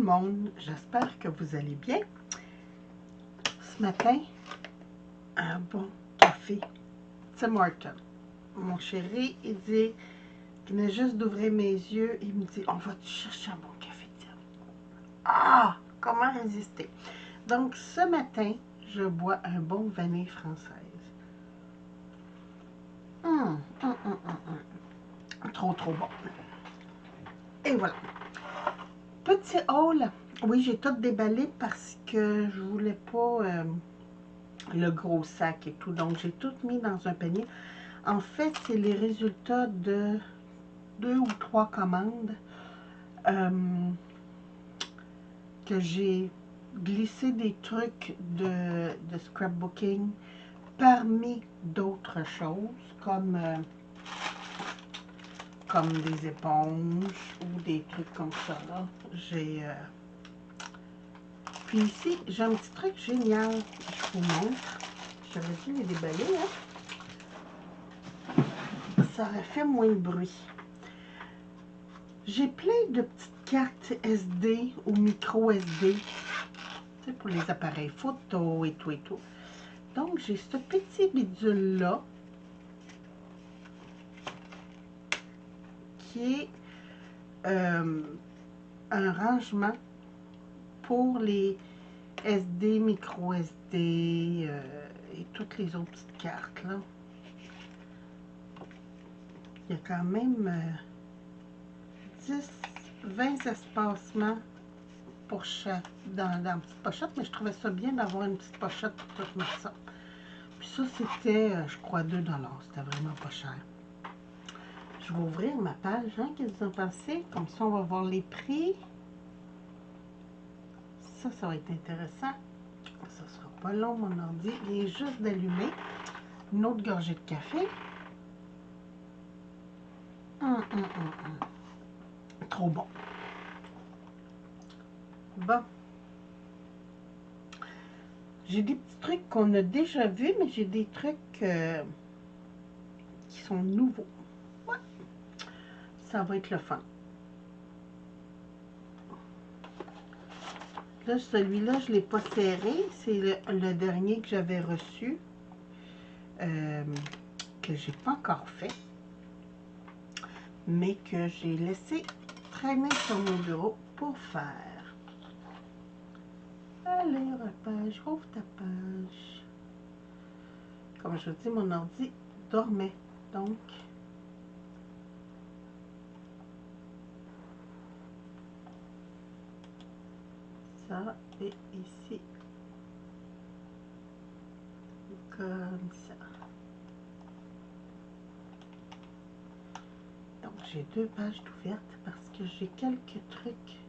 monde, j'espère que vous allez bien. Ce matin, un bon café Tim Hortons. Mon chéri, il dit, il venait juste d'ouvrir mes yeux, il me dit, on va chercher un bon café Tim. Ah, comment résister? Donc ce matin, je bois un bon vanille française. Trop bon. Et voilà. Petit haul. Oui, j'ai tout déballé parce que je voulais pas le gros sac et tout. Donc, j'ai tout mis dans un panier. En fait, c'est les résultats de 2 ou 3 commandes que j'ai glissé des trucs de scrapbooking parmi d'autres choses comme des éponges ou des trucs comme ça. J'ai puis ici, j'ai un petit truc génial. Je vous montre. J'aurais dû les déballer, hein? Ça aurait fait moins de bruit. J'ai plein de petites cartes SD ou micro SD. C'est pour les appareils photo et tout et tout. Donc, j'ai ce petit bidule-là qui est un rangement pour les SD, micro SD et toutes les autres petites cartes là. Il y a quand même 10-20 espacements pour chaque dans la petite pochette, mais je trouvais ça bien d'avoir une petite pochette pour tout mettre ça. Puis ça, c'était, je crois, 2 $. C'était vraiment pas cher. Je vais ouvrir ma page, hein, qu'est-ce que vous en pensez? Comme ça, on va voir les prix. Ça va être intéressant. Ça sera pas long, mon ordi. Il est juste d'allumer. Une autre gorgée de café. Trop bon. Bon. J'ai des petits trucs qu'on a déjà vus, mais j'ai des trucs qui sont nouveaux. Ouais. Ça va être le fun. Là, celui-là, je ne l'ai pas serré. C'est le dernier que j'avais reçu, que j'ai pas encore fait, mais que j'ai laissé traîner sur mon bureau pour faire. Allez, page, ouvre ta page. Comme je vous dis, mon ordi dormait, donc ça et ici comme ça. Donc j'ai 2 pages ouvertes parce que j'ai quelques trucs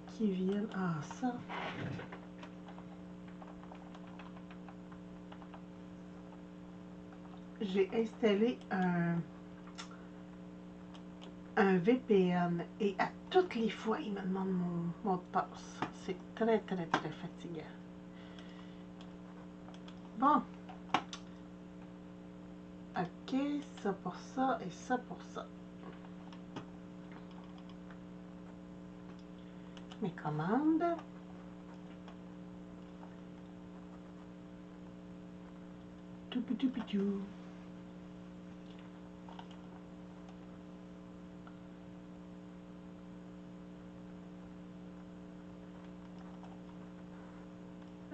qui viennent. Ah, ça. J'ai installé un VPN et à toutes les fois, il me demande mon mot de passe. C'est très fatigant. Bon. Ok, ça pour ça et ça pour ça. Mes commandes. Tout.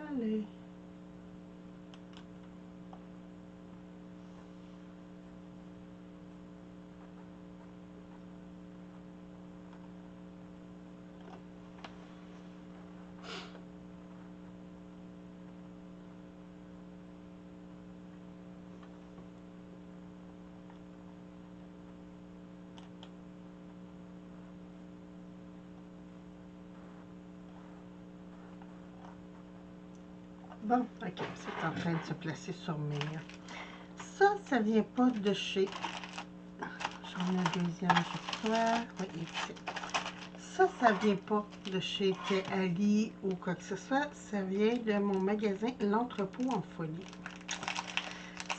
Allez. Bon, ok, c'est en train de se placer sur mes... Ça vient pas de chez... J'en ai un deuxième, je crois. Oui, ici. Ça vient pas de chez Ali ou quoi que ce soit. Ça vient de mon magasin L'Entrepôt en folie.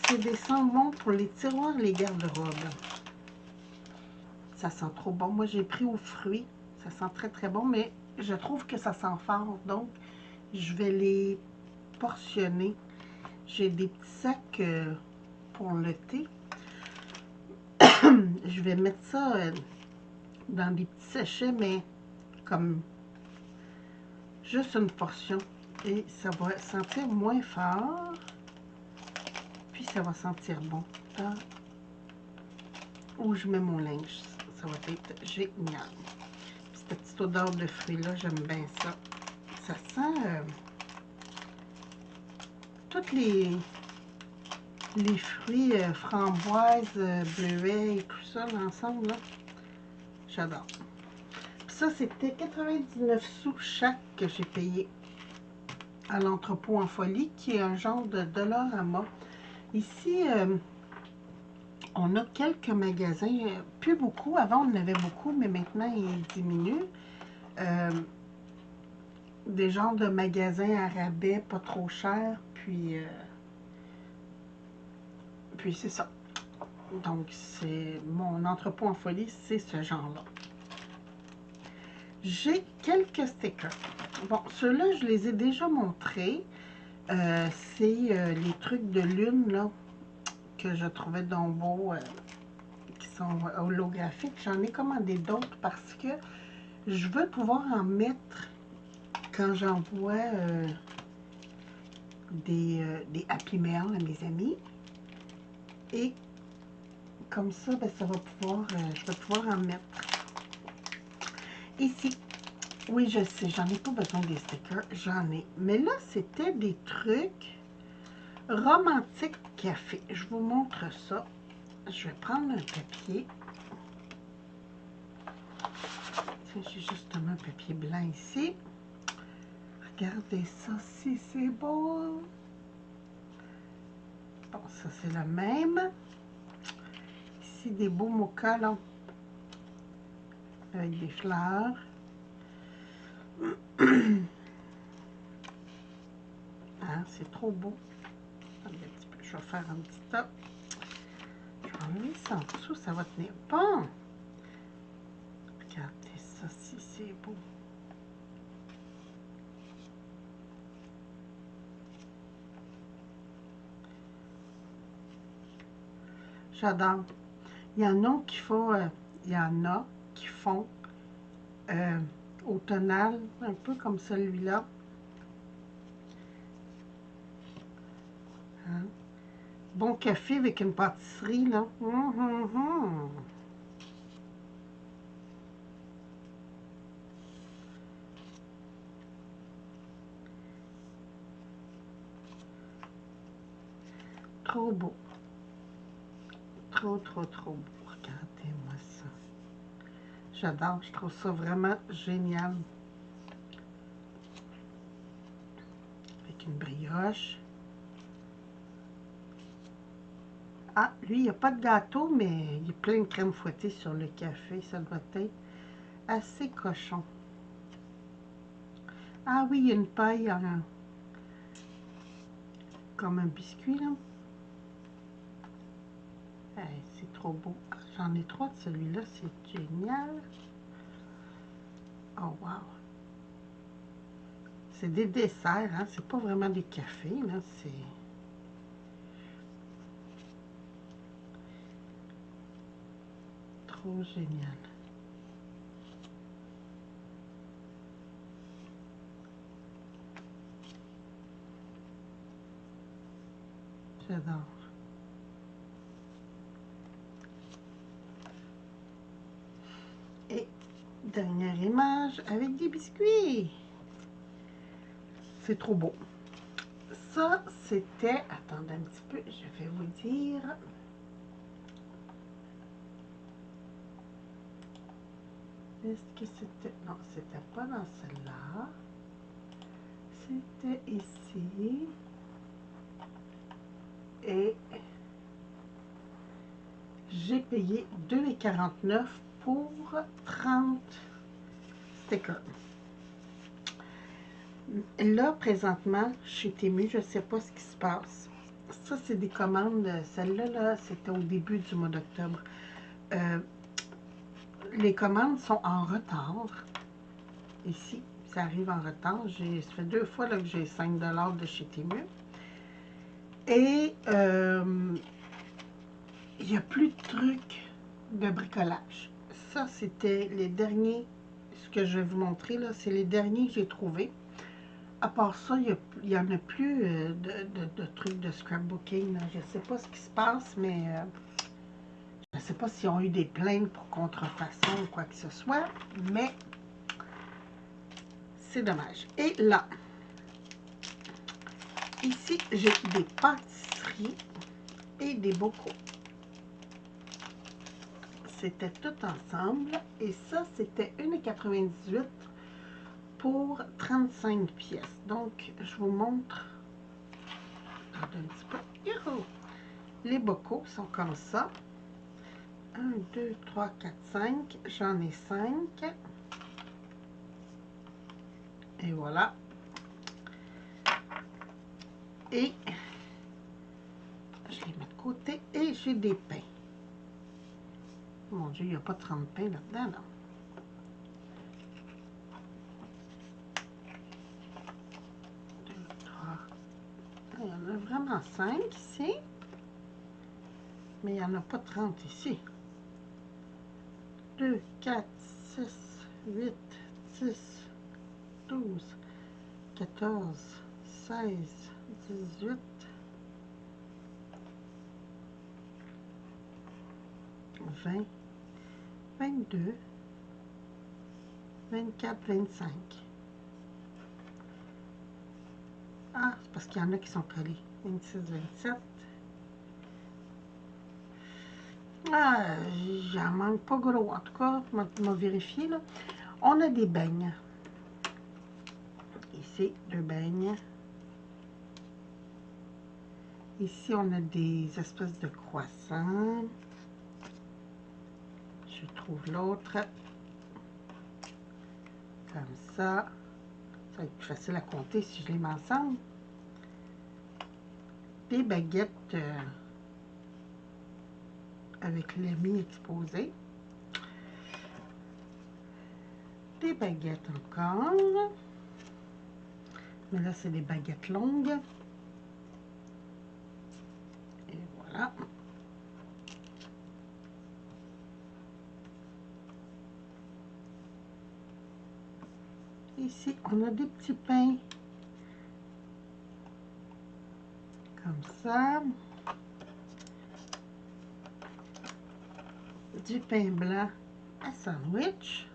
C'est des savons pour les tiroirs et les garde-robes. Ça sent trop bon. Moi, j'ai pris aux fruits. Ça sent très très bon, mais je trouve que ça sent fort, donc je vais les portionner. J'ai des petits sacs pour le thé. Je vais mettre ça dans des petits sachets, mais comme juste une portion. Et ça va sentir moins fort. Puis ça va sentir bon. Là où je mets mon linge, ça va être génial. Cette petite odeur de fruits-là, j'aime bien ça. Ça sent tous les fruits framboises, bleuets et tout ça ensemble. J'adore. Ça, c'était 99 sous chaque que j'ai payé à l'entrepôt en folie, qui est un genre de Dollarama. Ici, on a quelques magasins, plus beaucoup. Avant, on en avait beaucoup, mais maintenant, ils diminuent. Des genres de magasins à rabais, pas trop chers, puis c'est ça. Donc, c'est mon entrepôt en folie, c'est ce genre-là. J'ai quelques stickers. Bon, ceux-là, je les ai déjà montrés. C'est les trucs de lune, là, que je trouvais donc beaux, qui sont holographiques. J'en ai commandé d'autres parce que je veux pouvoir en mettre quand j'envoie des Happy Mail à mes amis. Et comme ça, ben, ça va pouvoir, je vais pouvoir en mettre. Ici, oui, je sais, j'en ai pas besoin des stickers, j'en ai. Mais là, c'était des trucs romantiques café. Je vous montre ça. Je vais prendre un papier. J'ai justement un papier blanc ici. Regardez ça, si c'est beau. Bon, ça, c'est le même. Ici, des beaux mochas, là, avec des fleurs. Hein, c'est trop beau. Attendez un petit peu, je vais faire un petit top. Je vais enlever ça en dessous, ça va tenir bon. Regardez ça, si c'est beau. J'adore. Il y en a qui font, au tonal, un peu comme celui-là. Hein? Bon café avec une pâtisserie, là. Trop beau. Trop, trop, trop beau. Regardez-moi ça. J'adore, je trouve ça vraiment génial. Avec une brioche. Ah, lui, il n'y a pas de gâteau, mais il y a plein de crème fouettée sur le café. Ça doit être assez cochon. Ah oui, il y a une paille comme un biscuit, là. Hey, c'est trop beau. J'en ai 3 de celui-là, c'est génial. Oh, wow. C'est des desserts, hein. C'est pas vraiment des cafés, là. C'est... trop génial. J'adore. Et dernière image avec des biscuits. C'est trop beau. Ça, c'était... Attendez un petit peu, je vais vous dire. Est-ce que c'était... Non, c'était pas dans celle-là. C'était ici. Et j'ai payé 2,49 pour 30 stickers. Là, présentement, je suis Temu, je ne sais pas ce qui se passe. Ça, c'est des commandes. Celle-là, là, c'était au début du mois d'octobre. Les commandes sont en retard. Ici, ça arrive en retard. Ça fait 2 fois là, que j'ai 5 $ de chez Temu. Et il n'y a plus de trucs de bricolage. Ça, c'était les derniers, ce que je vais vous montrer là, c'est les derniers que j'ai trouvés. À part ça, il n'y en a plus de trucs de scrapbooking. Là. Je ne sais pas ce qui se passe, mais je ne sais pas s'ils ont eu des plaintes pour contrefaçon ou quoi que ce soit, mais c'est dommage. Et là, ici, j'ai des pâtisseries et des bocaux. C'était tout ensemble. Et ça, c'était 1,98 pour 35 pièces. Donc, je vous montre. Attendez un petit peu. Youhou! Les bocaux sont comme ça. 1, 2, 3, 4, 5. J'en ai 5. Et voilà. Et je les mets de côté. Et j'ai des pains. Mon Dieu, il n'y a pas 30 pains là-dedans, là. Il y en a vraiment 5 ici. Mais il n'y en a pas 30 ici. 2, 4, 6, 8, 10, 12, 14, 16, 18, 20, 22, 24, 25. Ah, c'est parce qu'il y en a qui sont collés. 26, 27. Ah, j'en manque pas gros. En tout cas, je vais vérifier, là. On a des beignes. Ici, 2 beignes. Ici, on a des espèces de croissants. Je trouve l'autre. Comme ça. Ça va être plus facile à compter si je les mets ensemble. Des baguettes avec le mi-exposé. Des baguettes encore. Mais là, c'est des baguettes longues. Et voilà. Ici, on a des petits pains. Comme ça. Du pain blanc à sandwich.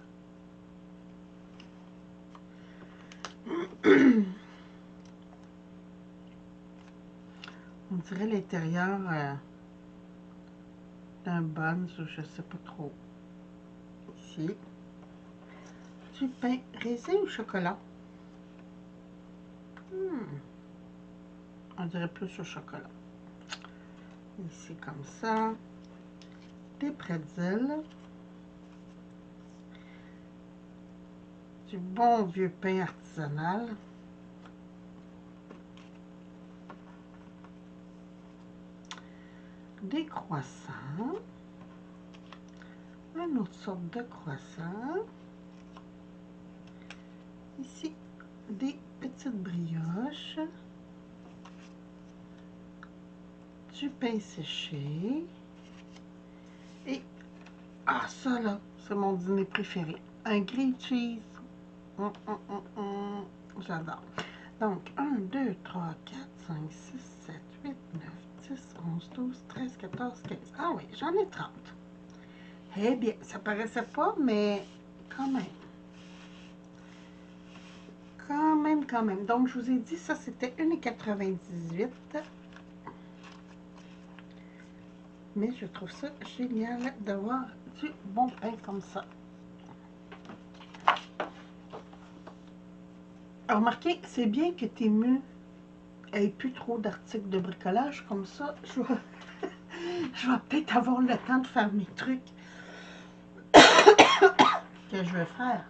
On dirait l'intérieur d'un bun, je ne sais pas trop. Ici. Du pain raisin ou chocolat? On dirait plus au chocolat. Ici, comme ça. Des pretzels. Du bon vieux pain artisanal. Des croissants. Une autre sorte de croissant. Ici, des petites brioches. Du pain séché. Et, ah, ça là, c'est mon dîner préféré. Un grilled cheese. J'adore. Donc, 1, 2, 3, 4, 5, 6, 7, 8, 9, 10, 11, 12, 13, 14, 15. Ah oui, j'en ai 30. Eh bien, ça paraissait pas, mais quand même. Quand même. Donc, je vous ai dit, ça, c'était 1,98 $. Mais je trouve ça génial d'avoir du bon pain comme ça. Alors, remarquez, c'est bien que Temu ait plus trop d'articles de bricolage comme ça. Je vais peut-être avoir le temps de faire mes trucs que je veux faire.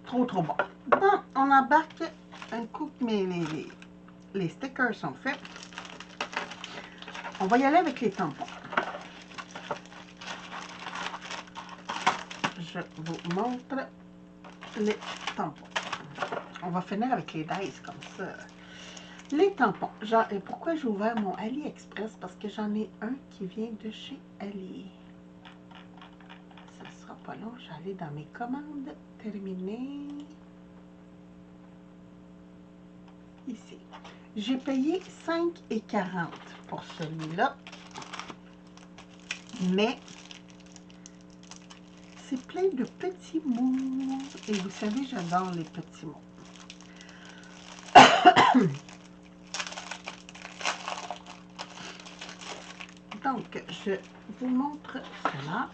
Trop bon. Bon, on embarque un coup que les stickers sont faits. On va y aller avec les tampons. je vous montre les tampons. On va finir avec les dice comme ça. Les tampons. Et pourquoi j'ai ouvert mon AliExpress? Parce que j'en ai un qui vient de chez Ali. Ça sera pas long. J'allais dans mes commandes. Terminées. Ici. J'ai payé 5,40 pour celui-là. Mais c'est plein de petits mots. Et vous savez, j'adore les petits mots. Donc, je vous montre cela.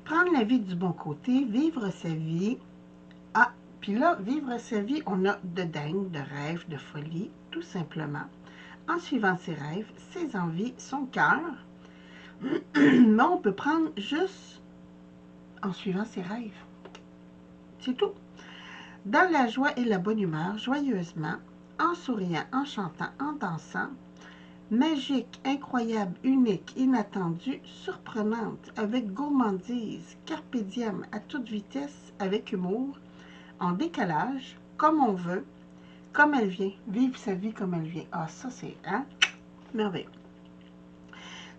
Prendre la vie du bon côté, vivre sa vie. Ah, puis là, vivre sa vie, on a de dingue, de rêve, de folie, tout simplement. En suivant ses rêves, ses envies, son cœur. Mais on peut prendre juste en suivant ses rêves. C'est tout. Dans la joie et la bonne humeur, joyeusement, en souriant, en chantant, en dansant, magique, incroyable, unique, inattendue, surprenante, avec gourmandise, carpe diem, à toute vitesse, avec humour, en décalage, comme on veut, comme elle vient, vivre sa vie comme elle vient. Ah, ça c'est, hein, merveilleux.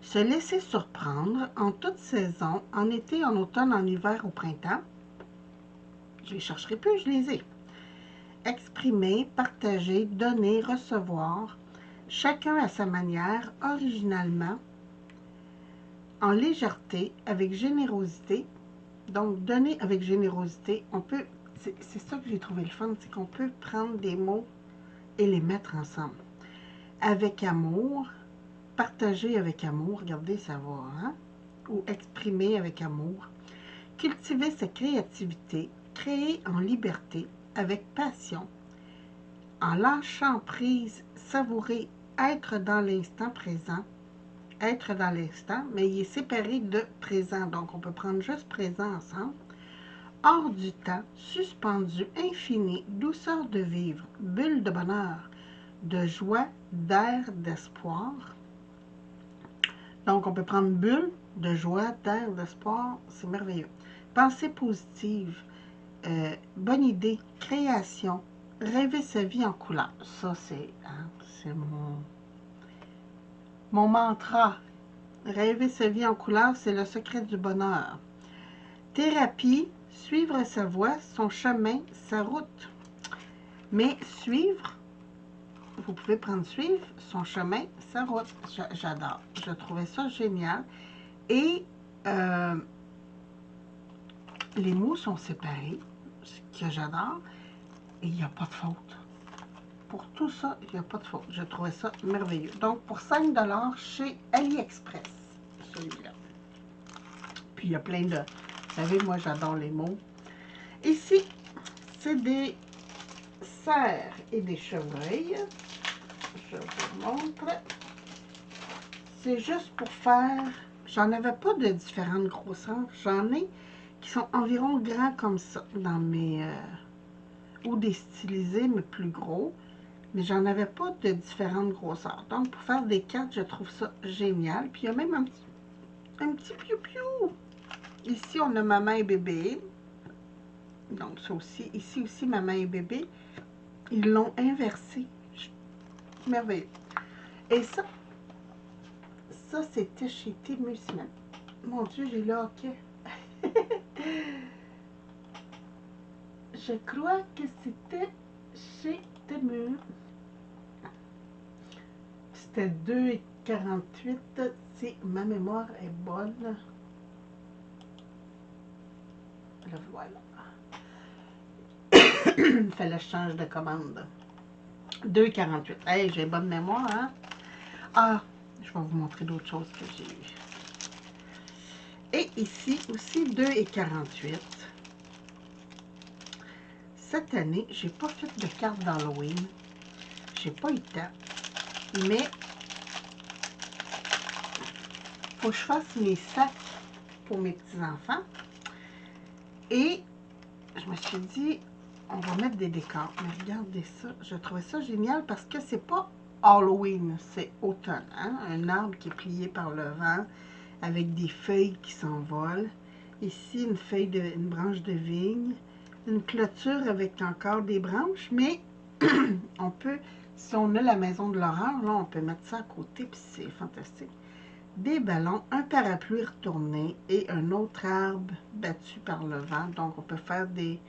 Se laisser surprendre en toute saison, en été, en automne, en hiver, au printemps. Je les chercherai plus, je les ai. Exprimer, partager, donner, recevoir, chacun à sa manière, originalement, en légèreté, avec générosité. Donc, donner avec générosité, on peut, c'est ça que j'ai trouvé le fun, c'est qu'on peut prendre des mots et les mettre ensemble. Avec amour, partager avec amour, regardez, ça va, hein? Ou exprimer avec amour. Cultiver sa créativité, créer en liberté, avec passion, en lâchant prise, savourer, être dans l'instant présent, être dans l'instant, mais il est séparé de présent, donc on peut prendre juste présent ensemble. Hors du temps, suspendu, infini, douceur de vivre, bulle de bonheur, de joie, d'air, d'espoir. Donc on peut prendre bulle, de joie, d'air, d'espoir, c'est merveilleux. Pensée positive, bonne idée, création, rêver sa vie en couleur. Ça, c'est mon mantra. Rêver sa vie en couleur, c'est le secret du bonheur. Thérapie, suivre sa voie, son chemin, sa route. Mais suivre, vous pouvez prendre suivre, son chemin, sa route. J'adore. Je trouvais ça génial. Et les mots sont séparés, ce que j'adore. Et il n'y a pas de faute. Pour tout ça, il n'y a pas de faute. Je trouvais ça merveilleux. Donc, pour 5 $ chez AliExpress, celui-là. Puis, il y a plein de... Vous savez, moi, j'adore les mots. Ici, c'est des cerfs et des chevreuils. Je vous montre. C'est juste pour faire... J'en avais pas de différentes grosseurs. J'en ai qui sont environ grands comme ça dans mes... ou des stylisés, mais plus gros. Mais j'en avais pas de différentes grosseurs. Donc, pour faire des cartes, je trouve ça génial. Puis, il y a même un petit piou-piou. Ici, on a maman et bébé. Donc, ça aussi. Ici aussi, maman et bébé. Ils l'ont inversé. Merveilleux. Et ça c'était chez Témusman. Mon Dieu, j'ai le hockey. Je crois que c'était chez Tému. C'était 2,48. Si ma mémoire est bonne. Le voilà. Il fallait que je change de commande. 2,48. Hey, j'ai bonne mémoire, hein? Ah, je vais vous montrer d'autres choses que j'ai eues. Et ici aussi, 2,48. Cette année, j'ai pas fait de carte d'Halloween. J'ai pas eu le temps. Mais, faut que je fasse mes sacs pour mes petits-enfants. Et je me suis dit, on va mettre des décors. Mais regardez ça, je trouvais ça génial parce que c'est pas Halloween, c'est automne. Hein? Un arbre qui est plié par le vent avec des feuilles qui s'envolent. Ici, une branche de vigne. Une clôture avec encore des branches, mais on peut, si on a la maison de l'horreur, là, on peut mettre ça à côté, puis c'est fantastique. Des ballons, un parapluie retourné et un autre arbre battu par le vent. Donc, on peut faire des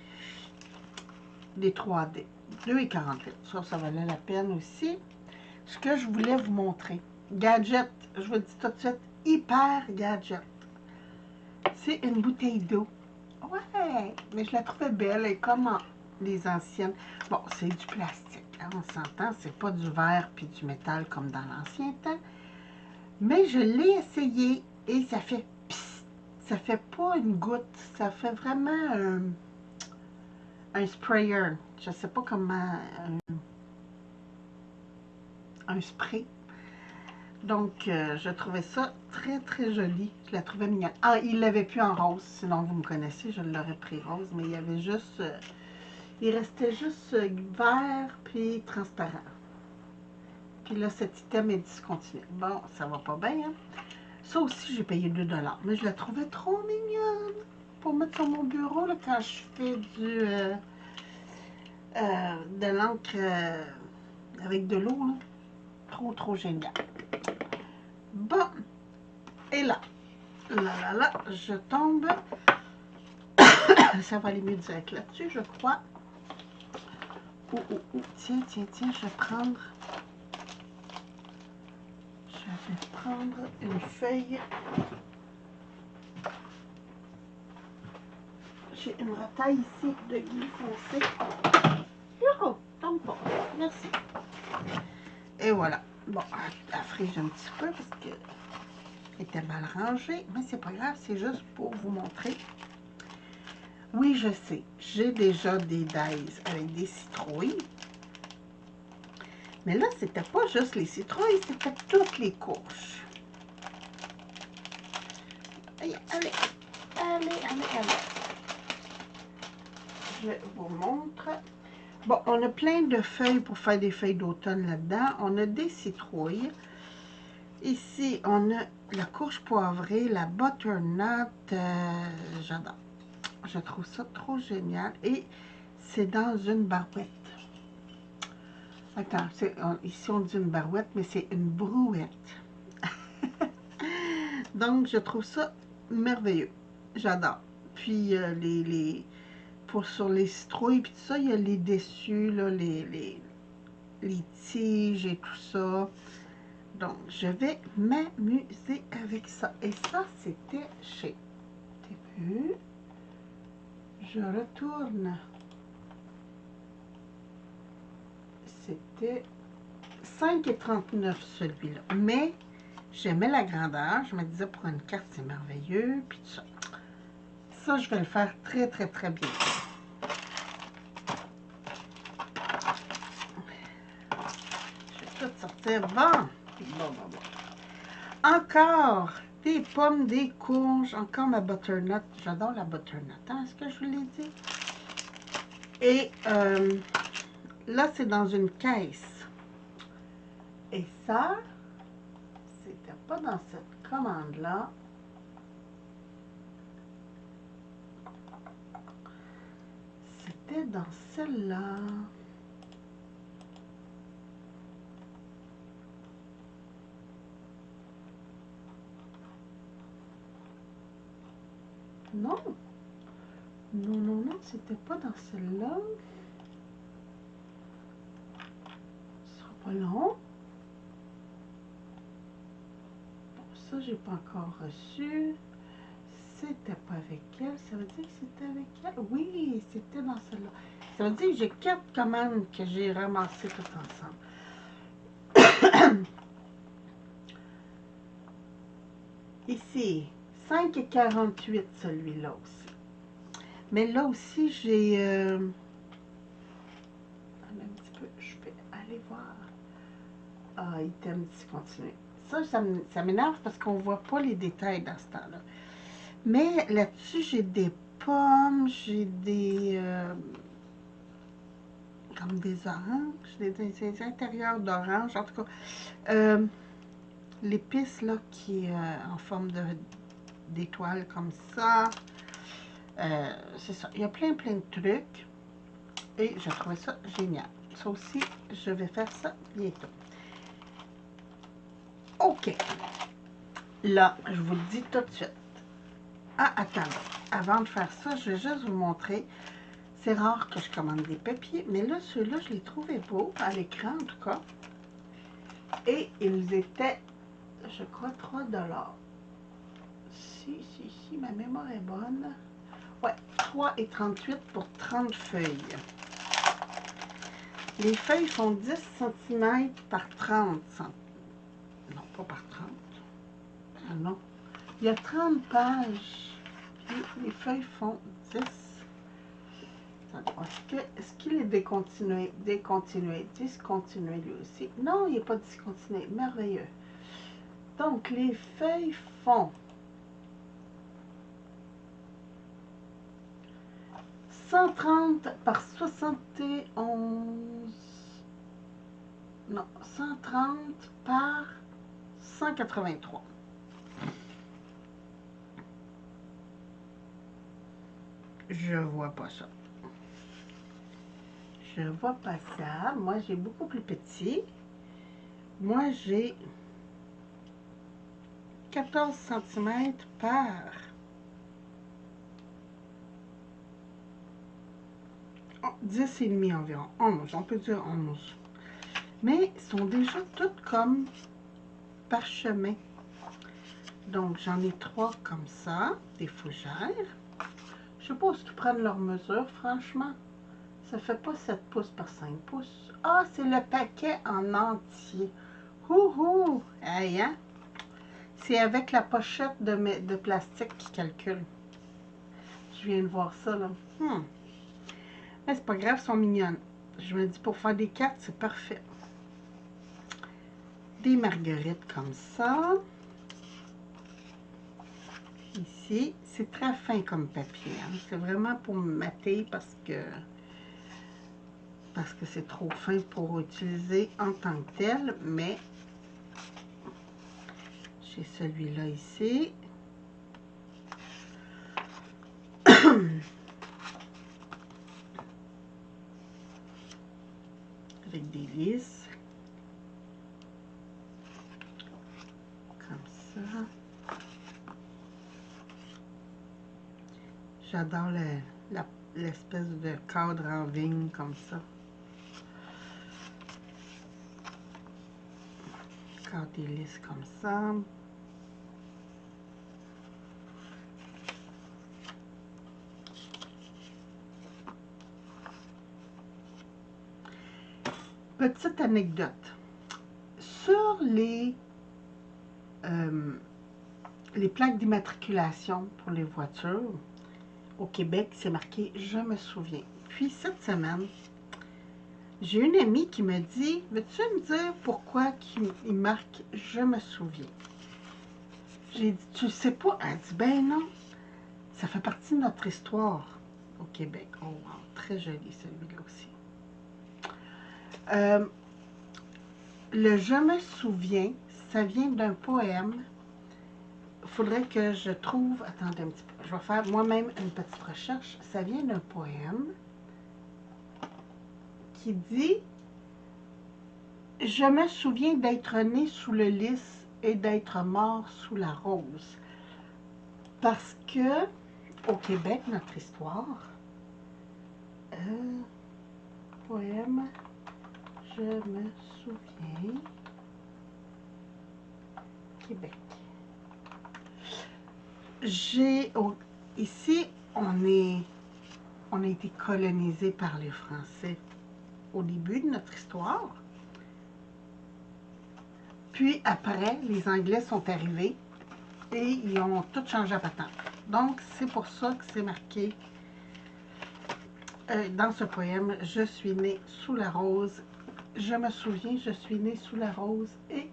3D. 2,48. Ça valait la peine aussi. Ce que je voulais vous montrer. Gadget, je vous dis tout de suite, hyper gadget. C'est une bouteille d'eau. Ouais, mais je la trouvais belle. Elle est comme les anciennes. Bon, c'est du plastique, hein, on s'entend. C'est pas du verre puis du métal comme dans l'ancien temps. Mais je l'ai essayé et ça fait psst. Ça fait pas une goutte. Ça fait vraiment un sprayer. Je sais pas comment... un spray. Donc, je trouvais ça très, très joli. Je la trouvais mignonne. Ah, il l'avait plus en rose. Sinon, vous me connaissez, je l'aurais pris rose. Mais il y avait juste... il restait juste vert puis transparent. Puis là, cet item est discontinué. Bon, ça va pas bien, hein? Ça aussi, j'ai payé 2 $. Mais je la trouvais trop mignonne pour mettre sur mon bureau là, quand je fais de l'encre avec de l'eau. Trop, trop génial. Bon, et là, je tombe. Ça va aller mieux direct là-dessus, je crois. Tiens, je vais prendre une feuille. J'ai une retaille ici de gris foncé. Oh, tombe pas. Merci. Et voilà. Bon, elle frige un petit peu parce qu'elle était mal rangée. Mais c'est pas grave, c'est juste pour vous montrer. Oui, je sais. J'ai déjà des dies avec des citrouilles. Mais là, c'était pas juste les citrouilles, c'était toutes les couches. Allez. Je vous montre. Bon, on a plein de feuilles pour faire des feuilles d'automne là-dedans. On a des citrouilles. Ici, on a la courge poivrée, la butternut. J'adore. Je trouve ça trop génial. Et c'est dans une barouette. Attends, ici on dit une barouette, mais c'est une brouette. Donc, je trouve ça merveilleux. J'adore. Puis, sur les citrouilles, puis tout ça, il y a les dessus, là, les tiges et tout ça. Donc, je vais m'amuser avec ça. Et ça, c'était chez... T'as vu? Je retourne. C'était 5,39 celui-là. Mais j'aimais la grandeur. Je me disais, pour une carte, c'est merveilleux. Puis tout ça. Ça, je vais le faire très, très, très bien. Je vais tout sortir. Bon. Encore des pommes, des courges. Encore ma butternut. J'adore la butternut. Hein, est-ce que je vous l'ai dit? Et là, c'est dans une caisse. Et ça, c'était pas dans cette commande-là. C'était dans celle-là. Non. Non, c'était pas dans celle-là. Ce sera pas long. Bon, ça, j'ai pas encore reçu. C'était pas avec elle. Ça veut dire que c'était avec elle? Oui, c'était dans celle-là. Ça veut dire que j'ai 4 commandes que j'ai ramassées toutes ensemble. Ici, 5,48 celui-là aussi. Mais là aussi, j'ai... un petit peu, je vais aller voir. Ah, item discontinué. Ça m'énerve parce qu'on voit pas les détails dans ce temps-là. Mais là-dessus, j'ai des pommes, j'ai des... comme des oranges, des intérieurs d'orange, en tout cas. L'épice, là, qui est en forme d'étoile comme ça. C'est ça. Il y a plein de trucs. Et je trouvais ça génial. Ça aussi, je vais faire ça bientôt. OK. Là, je vous le dis tout de suite. Ah, attendez. Avant de faire ça, je vais juste vous montrer. C'est rare que je commande des papiers, mais là, ceux-là, je les trouvais beaux, à l'écran en tout cas. Et ils étaient, je crois, 3 $. Si, ma mémoire est bonne. Ouais, 3,38 pour 30 feuilles. Les feuilles font 10 cm par 30 cm. Non, pas par 30. Ah non. Il y a 30 pages. Puis les feuilles font 10. Est-ce qu'il est décontinué? Décontinué. Discontinué lui aussi. Non, il n'est pas discontinué. Merveilleux. Donc, les feuilles font 130 par 71. Non, 130 par 183. Je vois pas ça. Je vois pas ça. Moi, j'ai beaucoup plus petit. Moi, j'ai 14 cm par 10 et demi environ. 11, on peut dire 11. Mais ils sont déjà toutes comme parchemin. Donc, j'en ai 3 comme ça, des fougères. Je sais pas si tu prends leur mesure, franchement. Ça fait pas 7 pouces par 5 pouces. Ah, c'est le paquet en entier. Houhou! Hey, hein? C'est avec la pochette de plastique qui calcule. Je viens de voir ça, là. Mais c'est pas grave, elles sont mignonnes. Je me dis, pour faire des cartes, c'est parfait. Des marguerites comme ça. Ici, c'est très fin comme papier. Hein? C'est vraiment pour me mater parce que c'est trop fin pour utiliser en tant que tel. Mais j'ai celui-là ici. Avec des lisses. Comme ça. J'adore l'espèce de cadre en vigne comme ça. Cadre des lisses comme ça. Petite anecdote. Sur les plaques d'immatriculation pour les voitures, au Québec, c'est marqué « Je me souviens ». Puis cette semaine, j'ai une amie qui me dit « Veux-tu me dire pourquoi il marque « Je me souviens ». J'ai dit « Tu sais pas ». Elle dit « Ben non, ça fait partie de notre histoire au Québec ». Oh, wow, très joli celui-là aussi. Le « Je me souviens », ça vient d'un poème. Il faudrait que je trouve... Attendez un petit peu. Je vais faire moi-même une petite recherche. Ça vient d'un poème qui dit « Je me souviens d'être né sous le lys et d'être mort sous la rose. » Parce que, au Québec, notre histoire... poème « Je me souviens... » Québec. Ici, on a été colonisé par les Français au début de notre histoire. Puis après, les Anglais sont arrivés et ils ont tout changé à patente. Donc, c'est pour ça que c'est marqué dans ce poème « Je suis né sous la rose ». Je me souviens, je suis né sous la rose et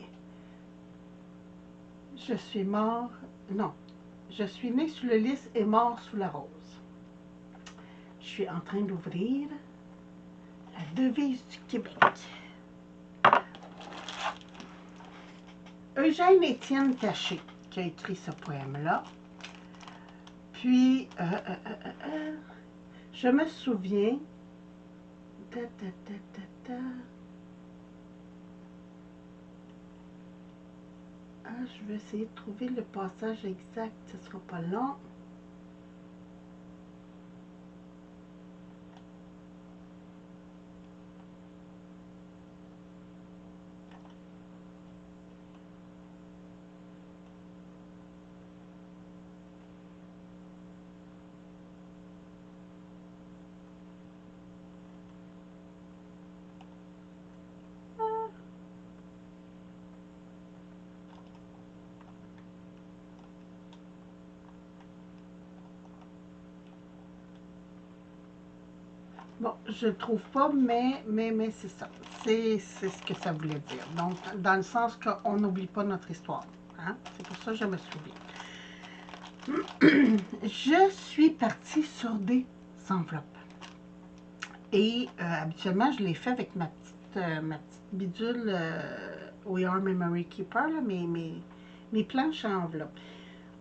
je suis mort... Non, je suis né sous le lys et mort sous la rose. Je suis en train d'ouvrir la devise du Québec. Eugène Étienne Taché qui a écrit ce poème-là. Puis, je me souviens... Ah, je vais essayer de trouver le passage exact, ce ne sera pas long. Bon, je ne trouve pas, mais c'est ça. C'est ce que ça voulait dire. Donc, dans le sens qu'on n'oublie pas notre histoire. Hein? C'est pour ça que je me souviens. Je suis partie sur des enveloppes. Et habituellement, je l'ai fait avec ma petite bidule We Are Memory Keeper, là, mes planches à enveloppe.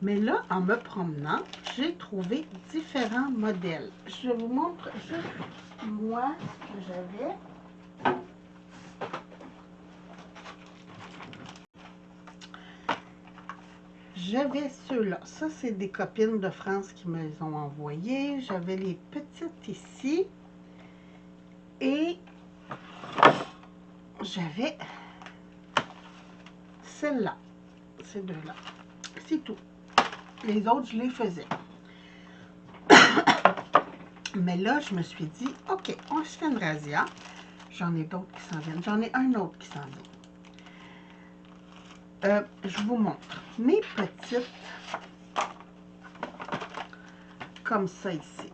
Mais là, en me promenant, j'ai trouvé différents modèles. Je vous montre juste moi ce que j'avais. J'avais ceux-là. Ça, c'est des copines de France qui me les ont envoyés. J'avais les petites ici. Et j'avais celle-là. Ces deux-là. C'est tout. Les autres, je les faisais. Mais là, je me suis dit, OK, on se fait une razzia. J'en ai d'autres qui s'en viennent. J'en ai un autre qui s'en vient. Je vous montre. Mes petites, comme ça ici.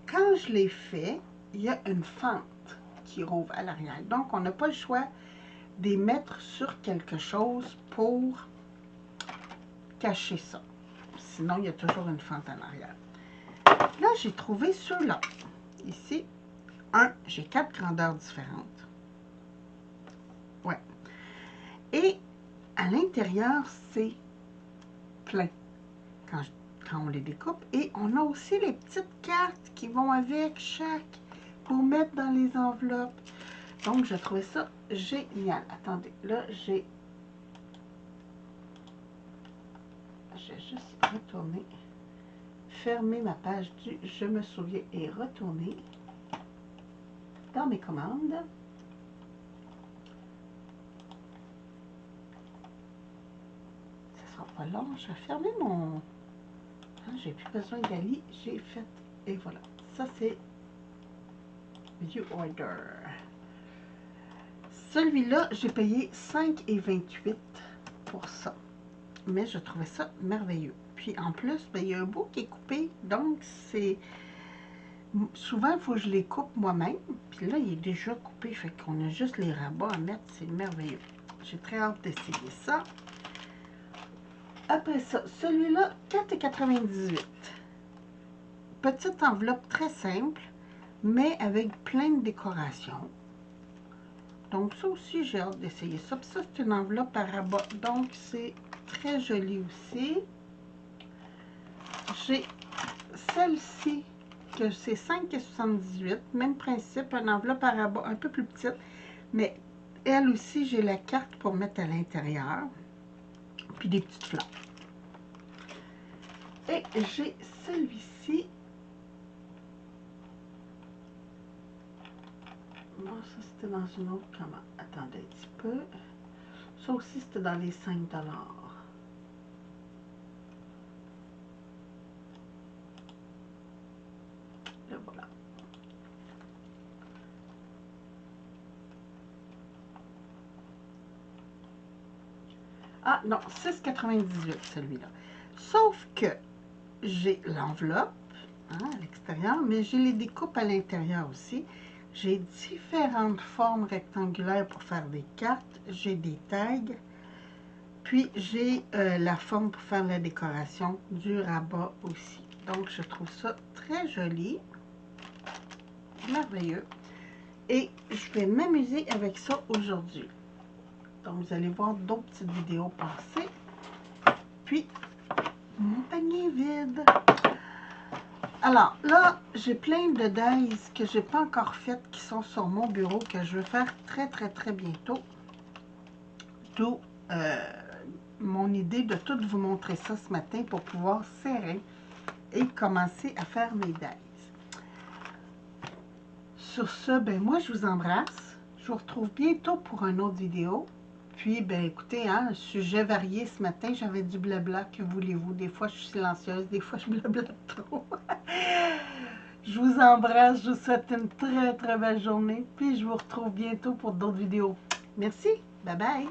Quand je les fais, il y a une fente qui rouvre à l'arrière. Donc, on n'a pas le choix de les mettre sur quelque chose pour cacher ça. Sinon, il y a toujours une fente en arrière. Là, j'ai trouvé ceux-là. Ici, j'ai 4 grandeurs différentes. Ouais. Et à l'intérieur, c'est plein quand on les découpe. Et on a aussi les petites cartes qui vont avec chaque pour mettre dans les enveloppes. Donc, je trouvais ça génial. Attendez, là, j'ai juste retourné, fermer ma page du Je me souviens et retourner dans mes commandes. Ça sera pas long. Je vais fermer mon... Hein, j'ai plus besoin d'Ali. J'ai fait... Et voilà. Ça, c'est View Order. Celui-là, j'ai payé 5,28 pour ça. Mais je trouvais ça merveilleux. Puis en plus, ben, il y a un bout qui est coupé. Donc, c'est... Souvent, il faut que je les coupe moi-même. Puis là, il est déjà coupé. Fait qu'on a juste les rabats à mettre. C'est merveilleux. J'ai très hâte d'essayer ça. Après ça, celui-là, 4,98. Petite enveloppe très simple, mais avec plein de décorations. Donc, ça aussi, j'ai hâte d'essayer ça. Puis ça, c'est une enveloppe à rabat. Donc, c'est très joli aussi. J'ai celle-ci, que c'est 5,78. Même principe, une enveloppe à rabat un peu plus petite. Mais elle aussi, j'ai la carte pour mettre à l'intérieur. Puis des petites fleurs. Et j'ai celui-ci. Non, ça c'était dans une autre commande. Attendez un petit peu. Ça aussi c'était dans les 5 $. Le voilà. Ah non, 6,98 celui-là. Sauf que j'ai l'enveloppe hein, à l'extérieur, mais j'ai les découpes à l'intérieur aussi. J'ai différentes formes rectangulaires pour faire des cartes. J'ai des tags. Puis, j'ai la forme pour faire la décoration du rabat aussi. Donc, je trouve ça très joli. Merveilleux. Et je vais m'amuser avec ça aujourd'hui. Donc, vous allez voir d'autres petites vidéos passer. Puis, mon panier est vide. Alors, là, j'ai plein de dies que j'ai pas encore faites qui sont sur mon bureau, que je vais faire très bientôt. D'où mon idée de tout vous montrer ça ce matin pour pouvoir serrer et commencer à faire mes dies. Sur ce, ben moi, je vous embrasse. Je vous retrouve bientôt pour une autre vidéo. Puis, ben écoutez, hein, sujet varié ce matin, j'avais du blabla, que voulez-vous? Des fois, je suis silencieuse, des fois, je blablate trop. Je vous embrasse, je vous souhaite une très belle journée, puis je vous retrouve bientôt pour d'autres vidéos. Merci, bye bye!